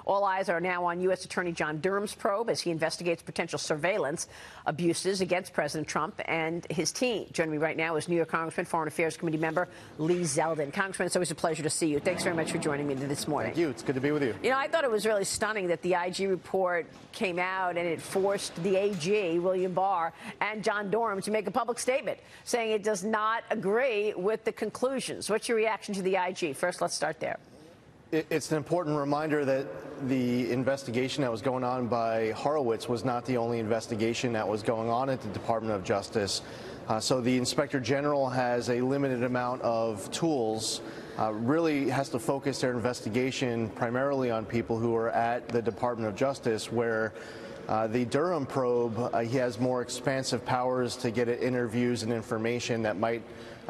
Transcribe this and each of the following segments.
All eyes are now on U.S. Attorney John Durham's probe as he investigates potential surveillance abuses against President Trump and his team. Joining me right now is New York Congressman, Foreign Affairs Committee member Lee Zeldin. Congressman, it's always a pleasure to see you. Thanks very much for joining me this morning. Thank you. It's good to be with you. You know, I thought it was really stunning that the IG report came out and it forced the AG, William Barr, and John Durham to make a public statement saying it does not agree with the conclusions. What's your reaction to the IG? First, let's start there. It's an important reminder that the investigation that was going on by Horowitz was not the only investigation that was going on at the Department of Justice. So the Inspector General has a limited amount of tools, really has to focus their investigation primarily on people who are at the Department of Justice, where the Durham probe, he has more expansive powers to get at interviews and information that might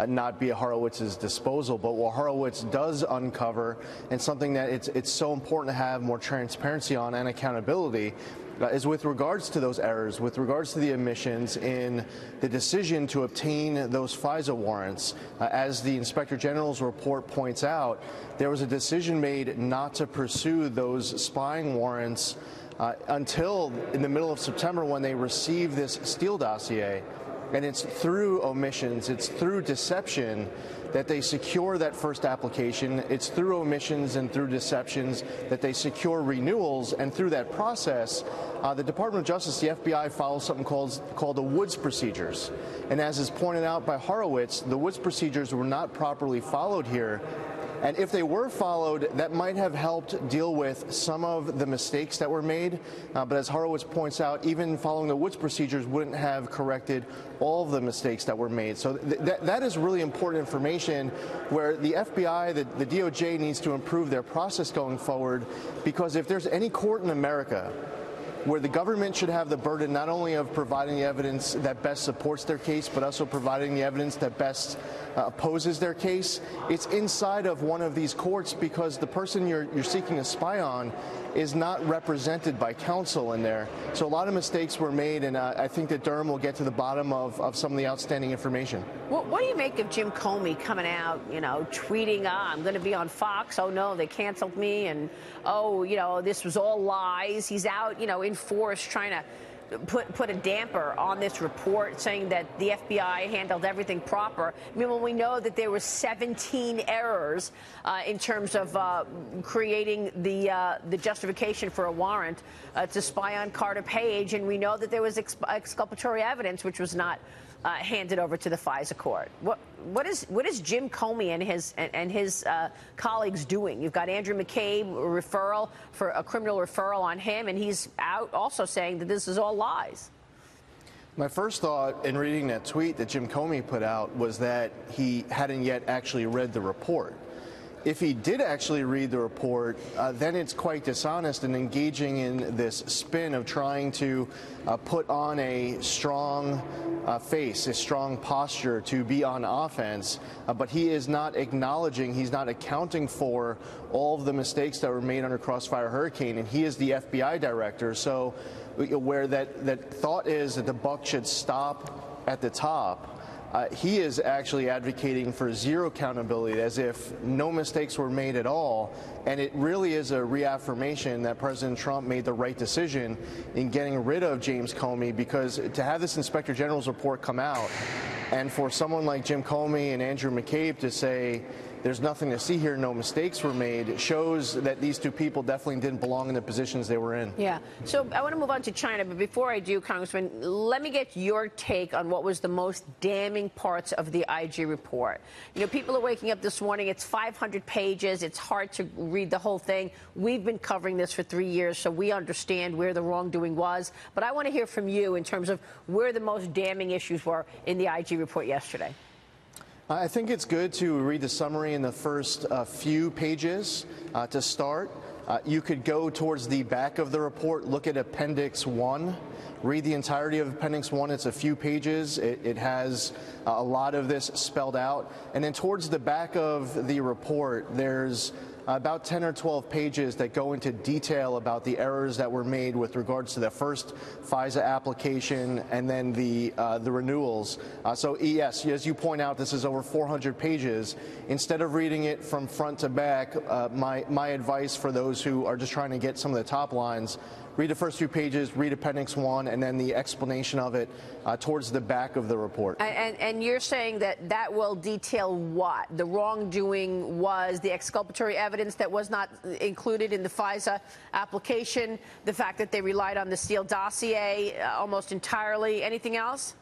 not be at Horowitz's disposal. But what Horowitz does uncover, and something that it's so important to have more transparency on and accountability, is with regards to those errors, with regards to the omissions in the decision to obtain those FISA warrants. As the Inspector General's report points out, there was a decision made not to pursue those spying warrants until in the middle of September, when they received this Steele dossier. And it's through omissions, it's through deception that they secure that first application. It's through omissions and through deceptions that they secure renewals. And through that process, the Department of Justice, the FBI, follows something called the Woods procedures. And as is pointed out by Horowitz, the Woods procedures were not properly followed here. And if they were followed, that might have helped deal with some of the mistakes that were made. But as Horowitz points out, even following the Woods procedures wouldn't have corrected all of the mistakes that were made. So that is really important information where the FBI, the DOJ, needs to improve their process going forward, because if there's any court in America where the government should have the burden not only of providing the evidence that best supports their case, but also providing the evidence that best opposes their case, it's inside of one of these courts, because the person you're seeking to spy on is not represented by counsel in there. So a lot of mistakes were made, and I think that Durham will get to the bottom of some of the outstanding information. What do you make of Jim Comey coming out, tweeting, I'm going to be on Fox, oh no, they canceled me, and this was all lies. He's out, in force trying to put a damper on this report, saying that the FBI handled everything proper. I mean, when we know that there were 17 errors in terms of creating the justification for a warrant to spy on Carter Page, and we know that there was exculpatory evidence which was not handed over to the FISA court. What is Jim Comey and his colleagues doing? You've got Andrew McCabe a criminal referral on him, and he's out also saying that this is all lies. My first thought in reading that tweet that Jim Comey put out was that he hadn't yet actually read the report. If he did actually read the report, then it's quite dishonest and engaging in this spin of trying to put on a strong face, a strong posture to be on offense. But he is not acknowledging, he's not accounting for all of the mistakes that were made under Crossfire Hurricane, and he is the FBI director. So where that thought is that the buck should stop at the top, he is actually advocating for zero accountability, as if no mistakes were made at all. And it really is a reaffirmation that President Trump made the right decision in getting rid of James Comey, because to have this Inspector General's report come out, and for someone like Jim Comey and Andrew McCabe to say there's nothing to see here, no mistakes were made, shows that these two people definitely didn't belong in the positions they were in. Yeah. So I want to move on to China, but before I do, Congressman, let me get your take on what was the most damning parts of the IG report. People are waking up this morning, it's 500 pages, it's hard to read the whole thing. We've been covering this for 3 years, so we understand where the wrongdoing was. But I want to hear from you in terms of where the most damning issues were in the IG report yesterday. I think it's good to read the summary in the first few pages to start. You could go towards the back of the report, look at Appendix 1, read the entirety of Appendix 1. It's a few pages. It has a lot of this spelled out. And then towards the back of the report, there's about 10 or 12 pages that go into detail about the errors that were made with regards to the first FISA application and then the renewals. So yes, as you point out, this is over 400 pages. Instead of reading it from front to back, my advice for those who are just trying to get some of the top lines, read the first few pages, read Appendix 1, and then the explanation of it towards the back of the report. And you're saying that that will detail what? The wrongdoing was the exculpatory evidence that was not included in the FISA application, the fact that they relied on the Steele dossier almost entirely. Anything else?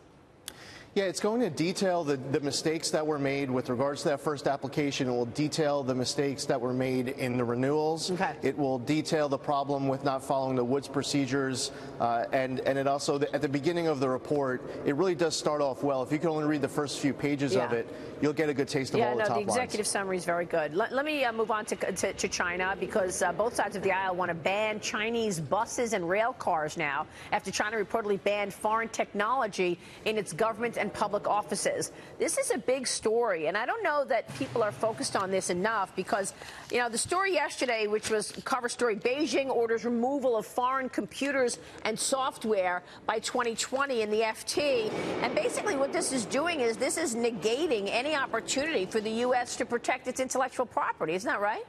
Yeah, it's going to detail the mistakes that were made with regards to that first application. It will detail the mistakes that were made in the renewals. Okay. It will detail the problem with not following the Woods procedures. And it also, at the beginning of the report, it really does start off well. If you can only read the first few pages of it, you'll get a good taste of all the top lines. The executive summary is very good. Let me move on to China, because both sides of the aisle want to ban Chinese buses and rail cars now after China reportedly banned foreign technology in its government and public offices. This is a big story, and I don't know that people are focused on this enough, because, you know, the story yesterday, which was cover story, Beijing orders removal of foreign computers and software by 2020 in the FT. And basically what this is doing is this is negating any opportunity for the U.S. to protect its intellectual property. Isn't that right?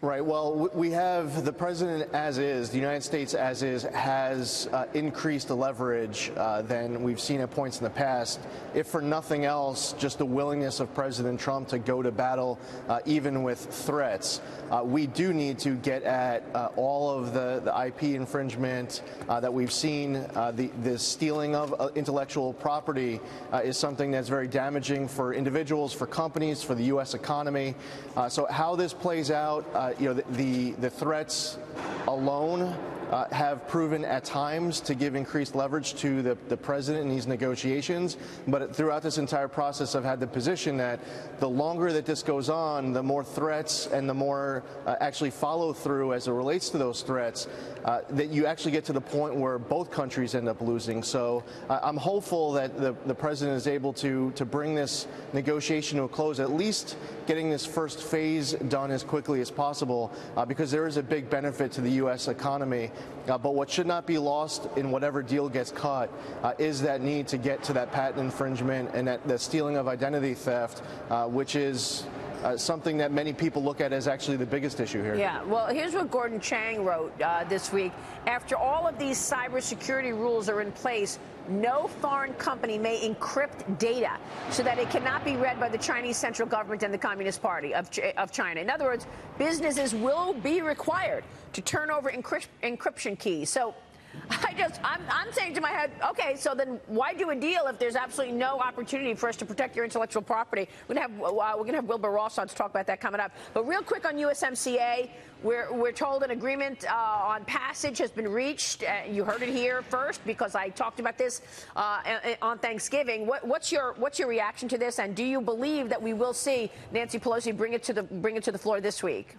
Right. Well, we have the president as is, the United States as is, has increased the leverage than we've seen at points in the past. If for nothing else, just the willingness of President Trump to go to battle, even with threats. We do need to get at all of the IP infringement that we've seen. The stealing of intellectual property is something that's very damaging for individuals, for companies, for the U.S. economy. So how this plays out, you know, the threats alone have proven at times to give increased leverage to the president in these negotiations. But throughout this entire process, I've had the position that the longer that this goes on, the more threats and the more actually follow through as it relates to those threats, that you actually get to the point where both countries end up losing. So I'm hopeful that the president is able to bring this negotiation to a close, at least getting this first phase done as quickly as possible, because there is a big benefit to the U.S. economy. But what should not be lost in whatever deal gets cut is that need to get to that patent infringement and that the stealing of identity theft, which is something that many people look at as actually the biggest issue here. Yeah, well, here's what Gordon Chang wrote this week. After all of these cybersecurity rules are in place, no foreign company may encrypt data so that it cannot be read by the Chinese central government and the Communist Party of China. In other words, businesses will be required to turn over encryption keys. So I'm saying to my head, okay, so then why do a deal if there's absolutely no opportunity for us to protect your intellectual property? We're gonna have Wilbur Ross on to talk about that coming up. But real quick on USMCA, we're told an agreement on passage has been reached. You heard it here first because I talked about this on Thanksgiving. What's your reaction to this? And do you believe that we will see Nancy Pelosi bring it to the floor this week?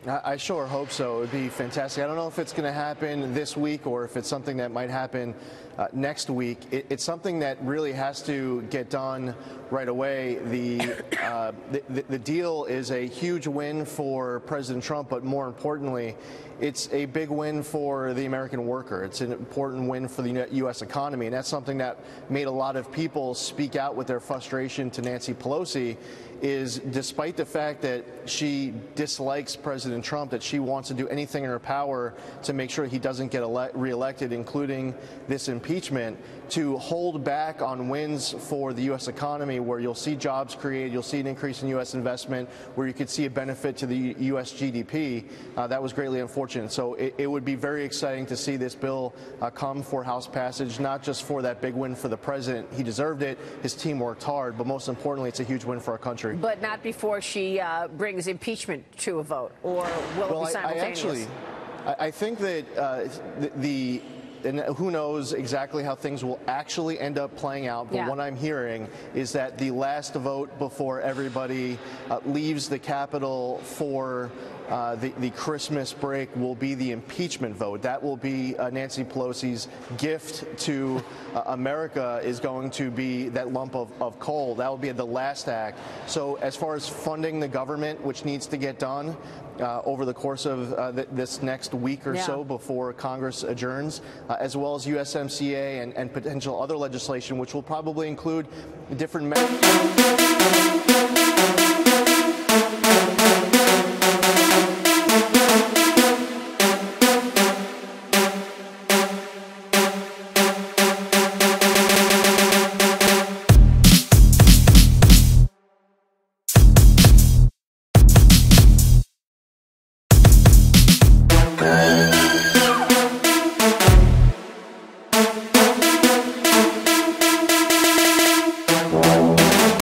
I sure hope so. It would be fantastic. I don't know if it's going to happen this week or if it's something that might happen next week. It's something that really has to get done right away. The deal is a huge win for President Trump, but more importantly, it's a big win for the American worker. It's an important win for the U.S. economy, and that's something that made a lot of people speak out with their frustration to Nancy Pelosi. Is despite the fact that she dislikes President Trump, that she wants to do anything in her power to make sure he doesn't get reelected, including this impeachment, to hold back on wins for the U.S. economy, where you'll see jobs created, you'll see an increase in U.S. investment, where you could see a benefit to the U.S. GDP. That was greatly unfortunate. So it would be very exciting to see this bill come for House passage, not just for that big win for the president. He deserved it. His team worked hard. But most importantly, it's a huge win for our country. But not before she brings impeachment to a vote, or will it be simultaneous? I think that and who knows exactly how things will actually end up playing out, but what I'm hearing is that the last vote before everybody leaves the Capitol for the Christmas break will be the impeachment vote. That will be Nancy Pelosi's gift to America, is going to be that lump of coal. That will be the last act. So as far as funding the government, which needs to get done over the course of this next week or so before Congress adjourns, as well as USMCA and potential other legislation, which will probably include different measures.